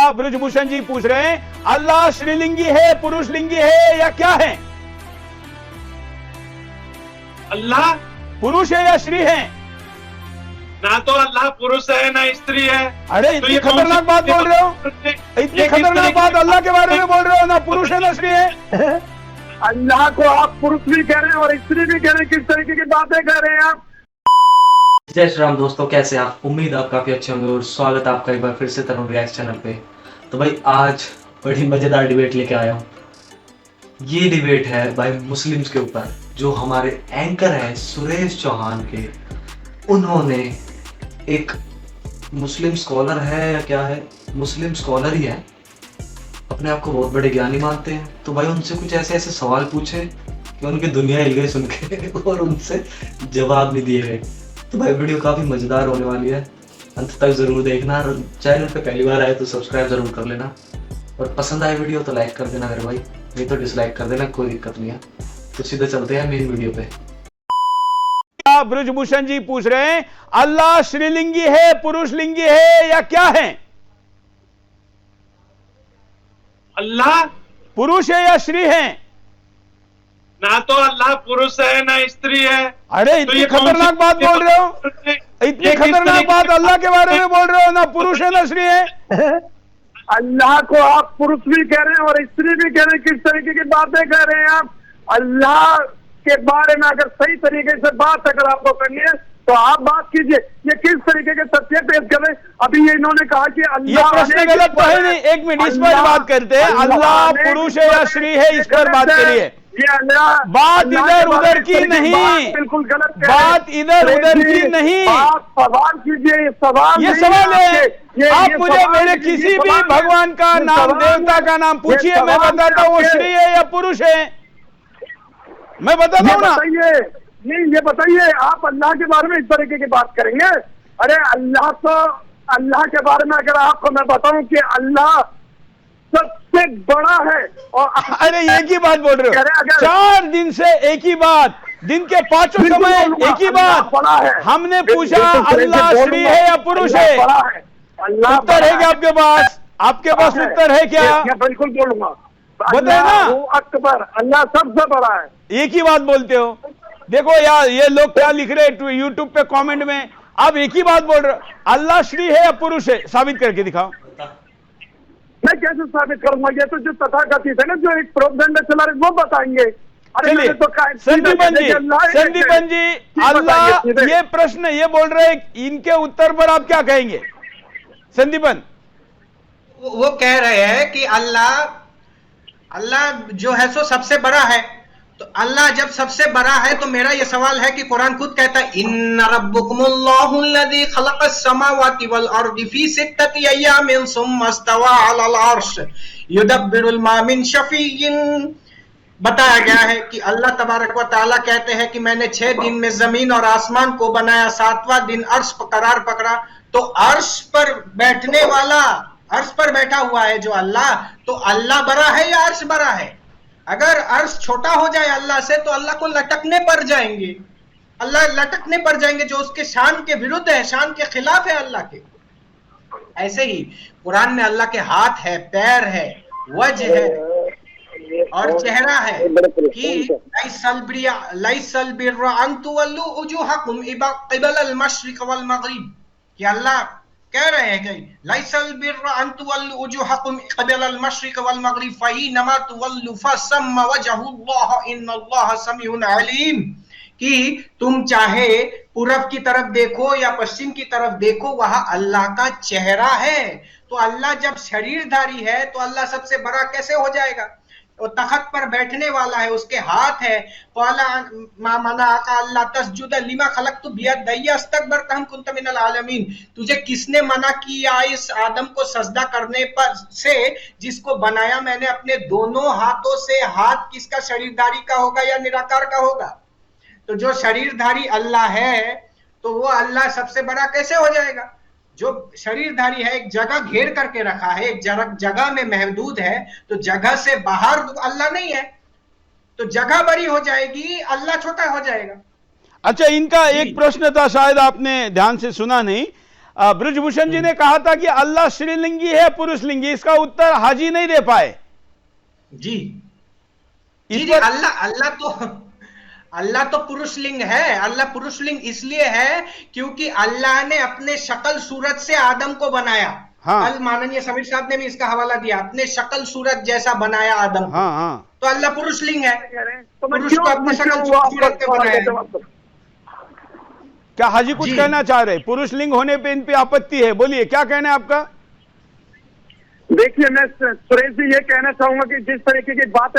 क्या ब्रजभूषण जी पूछ रहे हैं, अल्लाह श्रीलिंगी है, पुरुष लिंगी है या क्या है? अल्लाह पुरुष है या श्री है? ना तो अल्लाह पुरुष है ना स्त्री है। अरे तो इतनी ये कौन खतरनाक सी बात बोल रहे हो, इतनी ये किस खतरनाक तरीके बात की- अल्लाह के बारे में बोल रहे हो, ना पुरुष है ना स्त्री है। अल्लाह को आप पुरुष भी कह रहे हैं और स्त्री भी कह रहे हैं, किस तरीके की बातें कह रहे हैं आप? जय श्री राम दोस्तों, कैसे हैं आप? उम्मीद आप काफ़ी अच्छे होंगे और स्वागत है आपका एक बार फिर से तरुण रिएक्ट चैनल पे। तो भाई आज बड़ी मज़ेदार डिबेट लेके आया हूँ। ये डिबेट है भाई मुस्लिम्स के ऊपर, जो हमारे एंकर हैं सुरेश चौहान के। उन्होंने एक मुस्लिम स्कॉलर है या क्या है, मुस्लिम स्कॉलर ही है, अपने आप को बहुत बड़े ज्ञानी मानते हैं। तो भाई उनसे कुछ ऐसे ऐसे सवाल पूछे कि उनकी दुनिया हिल गई सुन के और उनसे जवाब नहीं दिए गए। तो भाई वीडियो काफ़ी मज़ेदार होने वाली है, अंत तक ज़रूर देखना। और चैनल पे पहली बार आए तो सब्सक्राइब ज़रूर कर लेना, और पसंद आए वीडियो तो लाइक कर देना अगर भाई, नहीं तो डिसलाइक कर देना, कोई दिक्कत नहीं है। तो सीधे चलते हैं मेन वीडियो पे। क्या ब्रजभूषण जी पूछ रहे हैं, अल्लाह श्रीलिंगी है, पुरुष लिंगी है या क्या है? अल्लाह पुरुष है या श्री है? ना तो अल्लाह पुरुष है ना स्त्री है। अरे तो इतनी ये कौन सी- खतरनाक बात बोल रहे हो, इतनी ये किस खतरनाक तरीके बात की- अल्लाह के बारे में बोल रहे हो, ना पुरुष है ना श्री है। अल्लाह को आप पुरुष भी कह रहे हैं और स्त्री भी कह रहे हैं, किस तरीके की बातें कह रहे हैं आप? अल्लाह के बारे में अगर सही तरीके से बात अगर आपको करनी है तो आप बात कीजिए। ये किस तरीके के तथ्य पेश कर रहे हैं? अभी ये इन्होंने कहा कि ये अल्लाह प्रश्न गलत तो है नहीं। एक मिनट, इस पर बात करते हैं, अल्लाह पुरुष है या श्री है, इस पर बात करिए। ये अल्लाह बात अल्लाह इधर के बारे उधर में की इस तरीके नहीं। बात बिल्कुल गलत कह रहे हैं। बात इधर उधर की नहीं। आप सवाल कीजिए, ये सवाल ये नहीं सवाल है। आपके। आप ये मुझे सवाल मेरे नहीं, किसी ये भी सवाल है। भगवान का ये नाम, सवाल देवता है। का नाम ये पूछिए, मैं सवाल बताता हूँ वो आपके। श्री है या पुरुष है, मैं बताता ये हूँ ना। बताइए, नहीं ये बताइए, आप अल्लाह के बारे में इस तरीके की बात करेंगे? अरे अल्लाह तो, अल्लाह के बारे में अगर आपको मैं बताऊं कि अल्लाह सबसे बड़ा है और अरे एक ही बात बोल रहे कह रहे हो, हैं अगर- 4 दिन से एक ही बात, दिन के 5 बिल्कुल समय बोलूंगा, एक ही अल्लाह बात। बड़ा है। हमने बिल्कुल पूछा सही से अल्लाह श्री बोलूंगा, है या पुरुष अल्लाह है? बड़ा है, अल्लाह उत्तर बड़ा है क्या आपके पास? आपके पास है। उत्तर है क्या? ये बिल्कुल बोलूंगा, बताए ना। अल्लाह अकबर, अल्लाह सबसे बड़ा है। एक ही बात बोलते हो। देखो यार, ये लोग क्या लिख रहे हैं यूट्यूब पे कमेंट में, आप एक ही बात बोल रहे हो, अल्लाह श्री है या पुरुष है, साबित करके दिखाओ। मैं कैसे साबित करूंगा? ये तो जो तथाकथित है ना, जो एक प्रोपेगेंडा चला रहे वो बताएंगे। अरे चलिए मैंने तो कहा- संदीपन जी, अल्लाह ही संदीपन जी, ठीक अल्लाह बताइए, सीधे। ये प्रश्न ये बोल रहे हैं, इनके उत्तर पर आप क्या कहेंगे संदीपन? वो कह रहे हैं कि अल्लाह अल्लाह जो है सो सबसे बड़ा है। तो अल्लाह जब सबसे बड़ा है तो मेरा ये सवाल है कि कुरान खुद कहता है इन्ना रब्बुकुमुल्लाहुल्लज़ी खलक़स समावाति वल अर्दि फी सित्तति अय्यामिन सुम्मा इस्तवा अलल अर्श युदब्बिरुल मा मिन शफ़ीइन। बताया गया है कि अल्लाह तबारक व तआला कहते हैं कि मैंने 6 दिन में जमीन और आसमान को बनाया, 7वां दिन अर्श पर करार पकड़ा। तो अर्श पर बैठने वाला, अर्श पर बैठा हुआ है जो अल्लाह, तो अल्लाह बड़ा है या अर्श बड़ा है? अगर अर्श छोटा हो जाए अल्लाह से तो अल्लाह को लटकने पड़ जाएंगे, अल्लाह लटकने पड़ जाएंगे, जो उसके शान के विरुद्ध है, शान के खिलाफ है अल्लाह के। ऐसे ही कुरान में अल्लाह के हाथ है, पैर है, वजह है और चेहरा है कि लाइसल बिर्रा अन तुवल्लू वुजूहकुम क़िबलल मशरिक़ वल मग़रिब, कि अल्लाह कह रहे हैं कि लाइसल बिर्रा अन तुवल्लू वुजूहकुम क़िबलल मशरिक़ वल मग़रिब फ़अय्यनमा तुवल्लू फ़सम्मा वजहुल्लाह इन्नल्लाह समीउन अलीम, कि तुम चाहे पूरब की तरफ देखो या पश्चिम की तरफ देखो, वहां अल्लाह का चेहरा है। तो अल्लाह जब शरीरधारी है तो अल्लाह सबसे बड़ा कैसे हो जाएगा? वो तख्त पर बैठने वाला है, उसके हाथ है। क़ाला मा मनाअका अल्ला तस्जुद लिमा खलक़तु बियदय्य अस्तकबरत अम कुन्त मिनल आलमीन, तुझे किसने मना किया इस आदम को सजदा करने पर से जिसको बनाया मैंने अपने दोनों हाथों से? हाथ किसका, शरीरधारी का होगा या निराकार का होगा? तो जो शरीरधारी अल्लाह है तो वो अल्लाह सबसे बड़ा कैसे हो जाएगा? जो शरीरधारी है, एक जगह घेर करके रखा है, एक जगह में महदूद है, तो जगह से बाहर अल्लाह नहीं है, तो जगह बड़ी हो जाएगी, अल्लाह छोटा हो जाएगा। अच्छा, इनका एक प्रश्न था, शायद आपने ध्यान से सुना नहीं। ब्रजभूषण जी ने कहा था कि अल्लाह श्रीलिंगी है पुरुषलिंगी, इसका उत्तर हाजी नहीं दे पाए। जी जी जी, अल्लाह तो पुरुष लिंग है। अल्लाह पुरुष लिंग इसलिए है क्योंकि अल्लाह ने अपने शक्ल सूरत से आदम को बनाया। हाँ। कल माननीय समीर साहब ने भी इसका हवाला दिया, अपने शक्ल सूरत जैसा बनाया आदम को। हाँ हाँ, तो अल्लाह पुरुष लिंग है, तो मैं पुरुष को अपने शक्ल सूरत पे बनाया। क्या हाजी कुछ जी। कहना चाह रहे? पुरुष लिंग होने पे इन पे आपत्ति है, बोलिए क्या कहना है आपका? देखिए, मैं सुरेश जी ये कहना चाहूंगा कि जिस तरीके की बात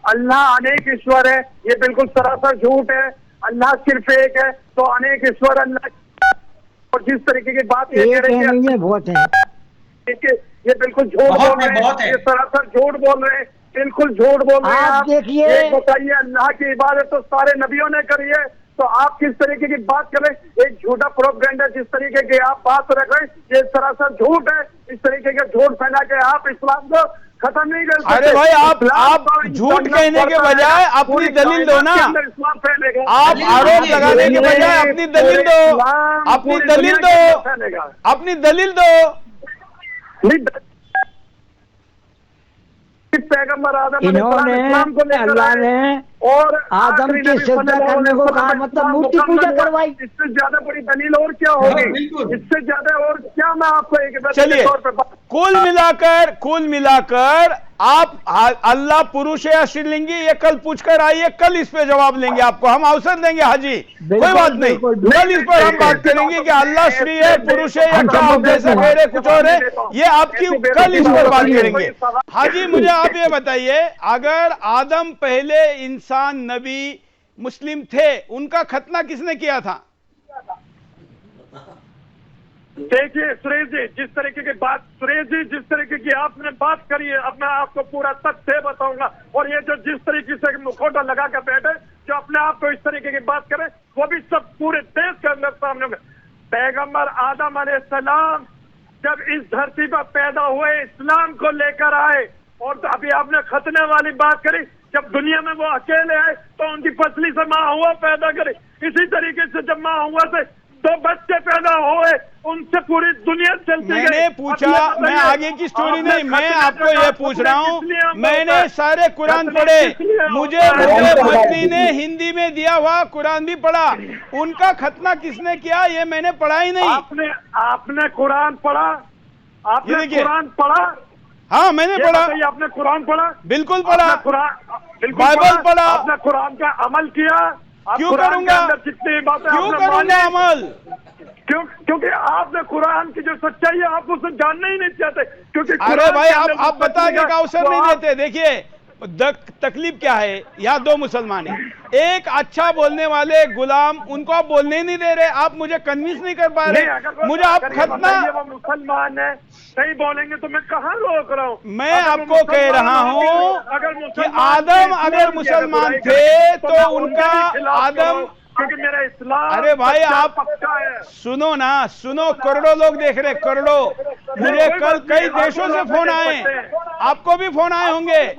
अल्लाह अनेक ईश्वर है, ये बिल्कुल सरासर झूठ है। अल्लाह सिर्फ एक है, तो अनेक ईश्वर अल्लाह। और जिस तरीके की बात ये कह रहे हैं बहुत है, ये बिल्कुल झूठ बोल रहे हैं, ये सरासर झूठ बोल रहे हैं, बिल्कुल झूठ बोल रहे हैं। आप देखिए, बताइए, अल्लाह की इबादत तो सारे नबियों ने करी है, तो आप किस तरीके की बात करें? एक झूठा प्रोपेगेंडा जिस तरीके की आप बात रख रहे हैं, ये सरासर झूठ है। इस तरीके के झूठ फैला के आप इस्लाम को खत्म नहीं कर सकते। अरे भाई, आप झूठ कहने के बजाय अपनी दलील दो ना। आप आरोप लगाने के बजाय अपनी दलील दो, अपनी दलील दो, अपनी दलील दो। पैगंबर आदम इन्होंने अल्लाह ने और आदम की सजदा करने को कहा, मतलब मूर्ति पूजा करवाई। इससे ज्यादा बड़ी दलील और क्या होगी? इससे ज्यादा और क्या मैं आपको एक चलिए, कुल मिलाकर आप अल्लाह पुरुष है या श्रीलिंगी, ये कल पूछकर आइए, कल इस पे जवाब लेंगे आपको, हम अवसर देंगे हाजी, कोई बात नहीं। कल इस पर हम बात करेंगे कि अल्लाह श्री है, पुरुष है, या क्या आप जैसे कह रहे कुछ और है, ये आपकी कल इस पर बात करेंगे। हाजी, मुझे आप ये बताइए, अगर आदम पहले इंसान नबी मुस्लिम थे, उनका खतना किसने किया था? देखिए सुरेश जी, जिस तरीके की आपने बात करी है, अब मैं आपको पूरा तथ्य बताऊंगा। और ये जो जिस तरीके से मुखौटा लगा कर बैठे, जो अपने आप को इस तरीके की बात करे, वो भी सब पूरे देश के अंदर सामने में। पैगंबर आदम अलैहिस्सलाम जब इस धरती पर पैदा हुए, इस्लाम को लेकर आए। और अभी आपने खतने वाली बात करी, जब दुनिया में वो अकेले आए तो उनकी पसली से माँ हुआ पैदा करे। इसी तरीके से जब माँ हुआ से 2 बच्चे पैदा हुए, उनसे पूरी दुनिया चलती गई। मैंने पूछा, मैं आगे की स्टोरी नहीं, मैं आपको ये पूछ रहा हूँ, मैंने सारे कुरान पढ़े, मुझे मेरे पत्नी ने हिंदी में दिया हुआ कुरान भी पढ़ा, उनका खतना किसने किया ये मैंने पढ़ा ही नहीं। आपने कुरान पढ़ा? आपने कुरान पढ़ा? हाँ, मैंने पढ़ा। आपने कुरान पढ़ा? बिल्कुल पढ़ा, बाइबल पढ़ा। आपने कुरान का अमल किया? क्यों करूंगा, जितनी बातें क्यों करूंगा अमल? क्योंकि आपने कुरान की जो सच्चाई है आप उसे जानना ही नहीं चाहते। क्योंकि अरे भाई, आप बताने का अवसर नहीं देते। देखिए तकलीफ क्या है, यहाँ 2 मुसलमान है, एक अच्छा बोलने वाले गुलाम, उनको आप बोलने ही नहीं दे रहे, आप मुझे कन्विंस नहीं कर पा रहे। मुझे आप खतना, वो मुसलमान है, सही बोलेंगे तो मैं कहाँ रोक रहा हूँ? मैं आपको कह रहा हूँ कि आदम अगर मुसलमान थे तो उनका आदम, क्योंकि मेरा इस्लाम। अरे भाई, आप सुनो ना, सुनो, करोड़ों लोग देख रहे, करोड़ों। मुझे कल कई देशों से फोन आए, आपको भी फोन आए होंगे।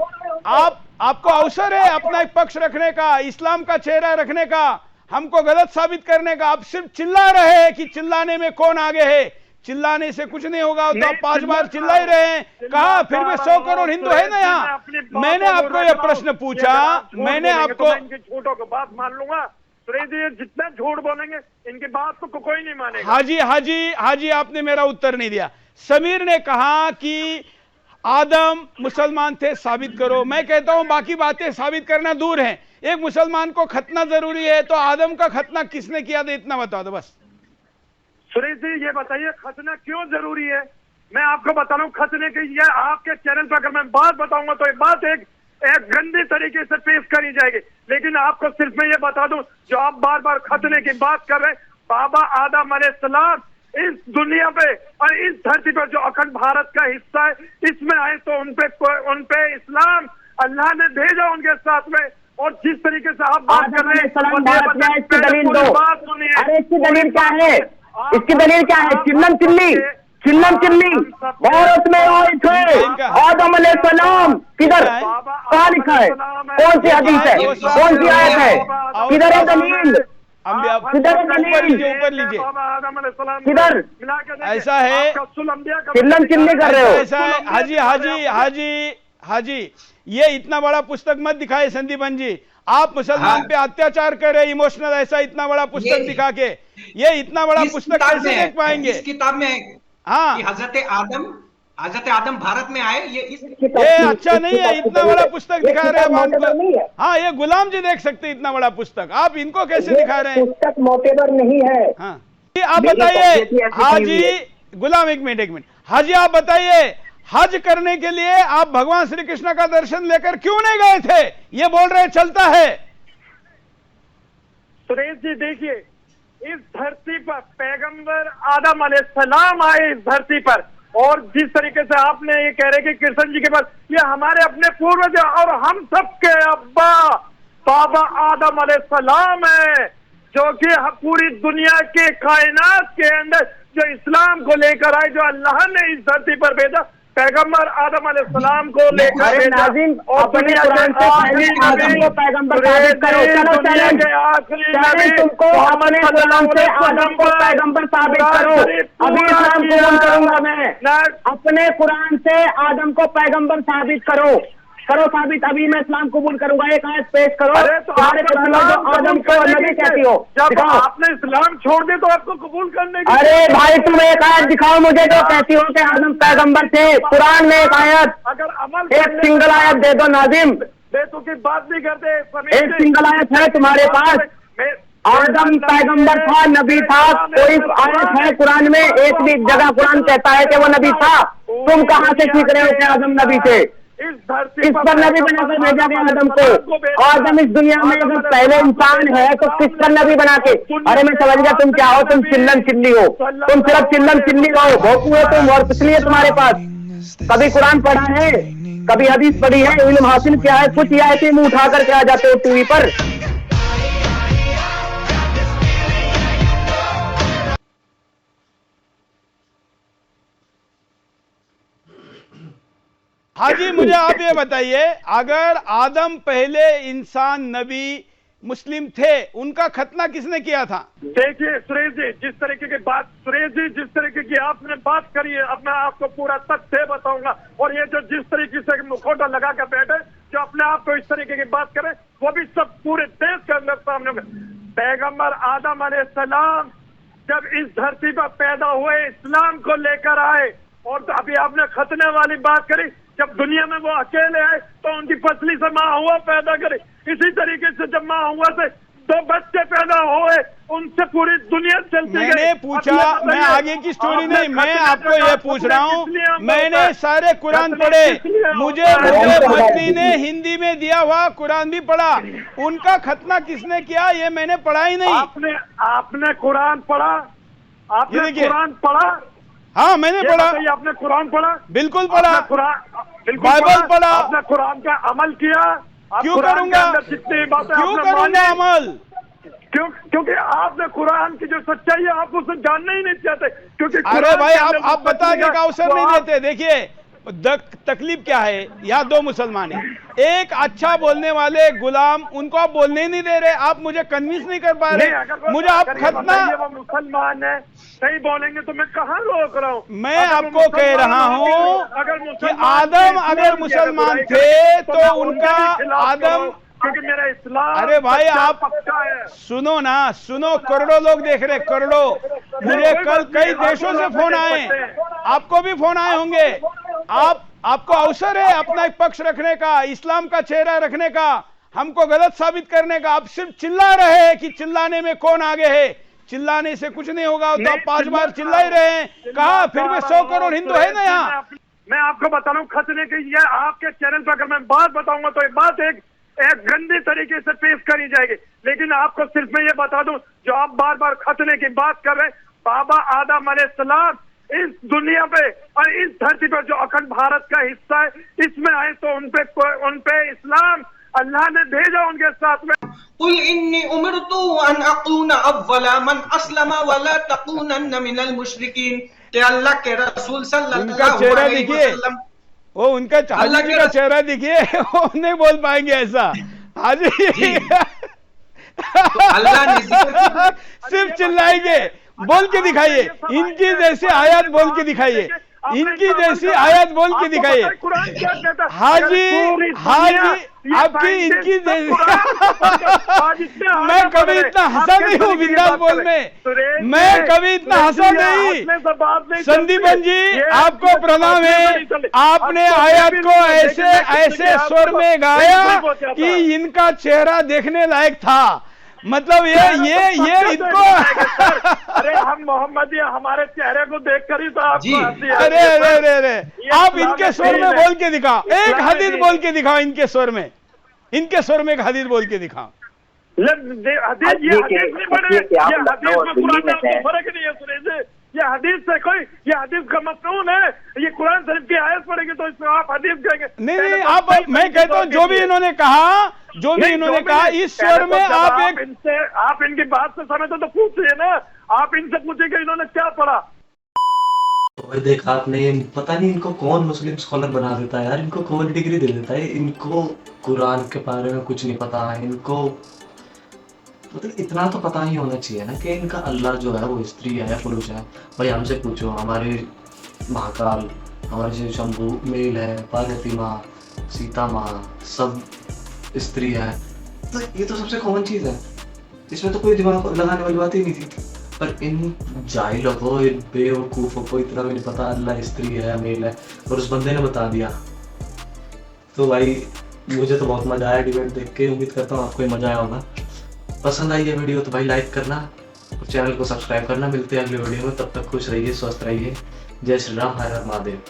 आपको अवसर है अपना एक पक्ष रखने का, इस्लाम का चेहरा रखने का, हमको गलत साबित करने का। आप सिर्फ चिल्ला रहे हैं कि चिल्लाने में कौन आगे है, चिल्लाने से कुछ नहीं होगा, तो आप 5 बार चिल्ला ही रहे हैं। कहा फिर भी 100 करोड़ हिंदू है ना यहाँ। मैंने आपको यह प्रश्न पूछा, मैंने आपको, झूठों को बात मान लूंगा। सुरेश जी जितना झूठ बोलेंगे इनकी बात तो कोई नहीं मानेगा। हाजी, आपने मेरा उत्तर नहीं दिया। समीर ने कहा कि आदम मुसलमान थे, साबित करो। मैं कहता हूं बाकी बातें साबित करना दूर है, एक मुसलमान को खतना जरूरी है, तो आदम का खतना किसने किया था इतना बता दो बस। सुरेश जी ये बताइए खतना क्यों जरूरी है? मैं आपको बता रहा हूँ खतने की, ये आपके चैनल पर अगर मैं बात बताऊंगा तो ये बात एक गंदी तरीके से पेश करी जाएगी। लेकिन आपको सिर्फ मैं ये बता दूं, जो आप बार बार खतने की बात कर रहे हैं, बाबा आदम अलैहिस्सलाम इस दुनिया पे और इस धरती पर जो अखंड भारत का हिस्सा है, इसमें आए तो उनपे इस्लाम अल्लाह ने भेजा उनके साथ में। और जिस तरीके से आप बात कर रहे हैं, इसकी दलील दो। अरे इसकी दलील क्या है? इसकी दलील क्या है? चिल्लम चिल्ली भारत में आए थे आदम अलैहिस्सलाम, किधर कहाँ लिखा है? कौन सी हदीस है? कौन सी आयत है? किधर है दलील? अंबिया किधर है ऊपर दलील? लीजिए, ऊपर लीजिए। किधर? ऐसा है, चिल्लम चिल्ली कर रहे हो। ऐसा है हाजी हाजी हाजी हाजी, ये इतना बड़ा पुस्तक मत दिखाए संदीपन जी। आप मुसलमान पे अत्याचार कर रहे इमोशनल, ऐसा इतना बड़ा पुस्तक दिखा के, ये इतना बड़ा पुस्तक कैसे देख पाएंगे? इस किताब में है हाँ, कि हजरत आदम भारत में आए, ये अच्छा नहीं है, इतना बड़ा पुस्तक दिखा रहे हैं हमको। हाँ, ये गुलाम जी देख सकते इतना बड़ा पुस्तक, आप इनको कैसे दिखा रहे हैं? पुस्तक मोटेबर नहीं है। हाँ, आप बताइए हाजी गुलाम, एक मिनट हाजी, आप बताइए हज करने के लिए आप भगवान श्री कृष्ण का दर्शन लेकर क्यों नहीं गए थे? ये बोल रहे चलता है। सुरेश जी देखिए, इस धरती पर पैगंबर आदम अलैहिस्सलाम आए इस धरती पर, और जिस तरीके से आपने ये कह रहे कि कृष्ण जी के पास, ये हमारे अपने पूर्वज और हम सबके अब्बा बाबा आदम अलैहिस्सलाम है, जो कि पूरी दुनिया के कायनात के अंदर जो इस्लाम को लेकर आए, जो अल्लाह ने इस धरती पर भेजा, पैगंबर आदम अलैहिस्सलाम को लेकर भेजा। और अपने कुरान से पहले आदम को पैगंबर साबित करो। चलो चैलेंज, तुमको अपने कुरान से आदम को पैगंबर साबित करो। अभी इस्लाम कबूल करूंगा मैं, अपने कुरान से आदम को पैगंबर साबित करो साबित, अभी मैं इस्लाम कबूल करूंगा। एक आयत पेश करो। अरे तो आदम को नबी कहती हो, जब आपने इस्लाम छोड़ दिया तो आपको कबूल करने की। अरे भाई तुम एक आयत दिखाओ मुझे जो कहती हो कि आदम पैगंबर थे। कुरान में एक आयत, अगर अमल एक सिंगल आयत दे दो नाजिम। बेतु की बात नहीं करते, एक सिंगल आयत है तुम्हारे पास, आदम पैगंबर था, नबी था, कोई आयत है कुरान में? एक भी जगह कुरान कहता है कि वो नबी था? तुम कहाँ से सीख रहे हो कि आदम नबी थे? इस पर नबी बनाकर भेजा गया आदम को। आदम इस दुनिया में अगर पहले इंसान है तो किस पर नबी बना के? अरे मैं समझ गया तुम क्या हो, तुम चिल्लम चिल्ली हो, तुम सिर्फ चिल्लम चिल्ली हो, भोकू हो तुम, और इसलिए तुम्हारे पास कभी कुरान पढ़ा है, कभी हदीस पढ़ी है, इल्म हासिल किया है? कुछ या ऐसे मुंह उठा करके आ जाते हो टीवी पर। हाजी मुझे आप ये बताइए, अगर आदम पहले इंसान नबी मुस्लिम थे, उनका खतना किसने किया था? देखिए सुरेश जी, जिस तरीके की बात, सुरेश जी जिस तरीके की आपने बात करी है, अब मैं आपको पूरा तथ्य बताऊंगा। और ये जो जिस तरीके से मुखौटा लगा कर बैठे, जो अपने आप को इस तरीके की बात करे, वो भी सब पूरे देश के अंदर सामने। पैगंबर आदम अलैहिस्सलाम जब इस धरती पर पैदा हुए, इस्लाम को लेकर आए, और तो अभी आपने खतने वाली बात करी, जब दुनिया में वो अकेले आए तो उनकी पसली से माँ हुआ पैदा करे। इसी तरीके से जब माँ हुआ से 2 बच्चे पैदा हुए, उनसे पूरी दुनिया चलती गई। मैंने पूछा, मैं आगे की स्टोरी नहीं, मैं आपको ये पूछ रहा हूँ, मैंने सारे कुरान पढ़े, मुझे पत्नी ने हिंदी में दिया हुआ कुरान भी पढ़ा, उनका खतना किसने किया ये मैंने पढ़ा ही नहीं। आपने कुरान पढ़ा? आपने कुरान पढ़ा? हाँ मैंने पढ़ा। आपने कुरान पढ़ा? बिल्कुल पढ़ा, बाइबल पढ़ा। आपने कुरान का अमल किया? क्यों करूंगा, जितनी बातें क्यों करूंगा अमल? क्योंकि आपने कुरान की जो सच्चाई है आप उसे जानना ही नहीं चाहते। क्योंकि अरे भाई आप बताने का अवसर नहीं देते। देखिए तकलीफ क्या है, यहाँ 2 मुसलमान है, एक अच्छा बोलने वाले गुलाम, उनको आप बोलने ही नहीं दे रहे, आप मुझे कन्विंस नहीं कर पा रहे। मुझे आप खतना, वो मुसलमान है, सही बोलेंगे तो मैं कहाँ रोक रहा हूँ? मैं आपको कह रहा हूँ कि आदम अगर मुसलमान थे तो उनका आदम, क्योंकि मेरा इस्लाम। अरे भाई आप सुनो ना, सुनो, करोड़ों लोग देख रहे, करोड़ों। मुझे कल कई देशों से फोन आए, आपको भी फोन आए होंगे। आपको अवसर है अपना एक पक्ष रखने का, इस्लाम का चेहरा रखने का, हमको गलत साबित करने का। आप सिर्फ चिल्ला रहे हैं कि चिल्लाने में कौन आगे है, चिल्लाने से कुछ नहीं होगा। तो आप 5 बार चिल्ला ही रहे हैं, कहा फिर भी 100 करोड़ हिंदू है ना यहाँ। मैं आपको बता रहा हूँ, खतने की ये आपके चैनल पर अगर मैं बात बताऊंगा तो ये बात एक गंदी तरीके से पेश करी जाएगी। लेकिन आपको सिर्फ मैं ये बता दूं, जो आप बार बार खतने की बात कर रहे हैं, बाबा आदम अलैहिस्सलाम इस दुनिया पे और इस धरती पर जो अखंड भारत का हिस्सा है, इसमें आए तो उनपे इस्लाम अल्लाह ने भेजा उनके साथ में। कुल इन्नी उमिरतु अन अकूना अव्वला मन अस्लमा वला तकूनन्न मिनल मुशरिकीन। कि अल्लाह के रसूल सल्लल्लाहु अलैहि वसल्लम, वो उनका हाजी का चेहरा दिखिए, वो नहीं बोल पाएंगे ऐसा। हाजी अल्लाह ने जिक्र सिर्फ चिल्लाएंगे, बोल के दिखाइए, इनकी जैसी आयत बोल के दिखाइए, इनकी जैसी आयत बोल के दिखाइए। कुरान क्या कहता है? हाजी हाजी आपकी इनकी जैसी मैं कभी इतना हंसा नहीं हूँ बिंदास बोल में, मैं कभी इतना हंसा नहीं। संदीपन जी आपको प्रणाम है, आपने आयत को ऐसे ऐसे स्वर में गाया कि इनका चेहरा देखने लायक था। मतलब ये इनको अरे हम मोहम्मदी हमारे चेहरे को देखकर ही तो आपको हंसी आती अरे है। अरे अरे आप इनके स्वर में बोल के दिखाओ, एक हदीस बोल के दिखाओ इनके स्वर में, इनके स्वर में एक हदीस बोल के दिखाओ। हदीस ये हदीस नहीं बने, ये हदीस में कुरान में कोई फर्क नहीं है सुरेश। ये हदीस से कोई, ये हदीस का मसनून है, ये कुरान शरीफ की आयत पढ़ेंगे तो इसमें आप हदीस कहेंगे। नहीं आप, मैं कहता हूँ जो भी इन्होंने कहा, जो भी इन्होंने कहा इस स्वर में आप एक इनसे, आप इनकी बात से समझते तो पूछिए ना, आप इनसे पूछिए इन्होंने क्या पढ़ा। तो देख आपने, पता नहीं इनको कौन मुस्लिम स्कॉलर बना देता है यार, इनको कौन डिग्री दे देता है, इनको कुरान के बारे में कुछ नहीं पता है, इनको मतलब इतना तो पता ही होना चाहिए ना कि इनका अल्लाह जो है वो स्त्री है पुरुष है। भाई हमसे पूछो, हमारे महाकाल, हमारे जो शंभू मेल है, पार्वती माँ, सीता माँ सब स्त्री है, तो ये तो सबसे कॉमन चीज़ है, इसमें तो कोई दिमाग लगाने वाली बात ही नहीं थी। पर इन जाहिलों को, इन बेवकूफ़ों को इतना भी नहीं पता अल्लाह स्त्री है मेल है, और उस बंदे ने बता दिया। तो भाई मुझे तो बहुत मज़ा आया डिबेट देख के, उम्मीद करता हूँ आपको ये मज़ा आया होगा। पसंद आई ये वीडियो तो भाई लाइक करना और चैनल को सब्सक्राइब करना। मिलते हैं अगले वीडियो में, तब तक खुश रहिए, स्वस्थ रहिए। जय श्री राम, हर हर महादेव।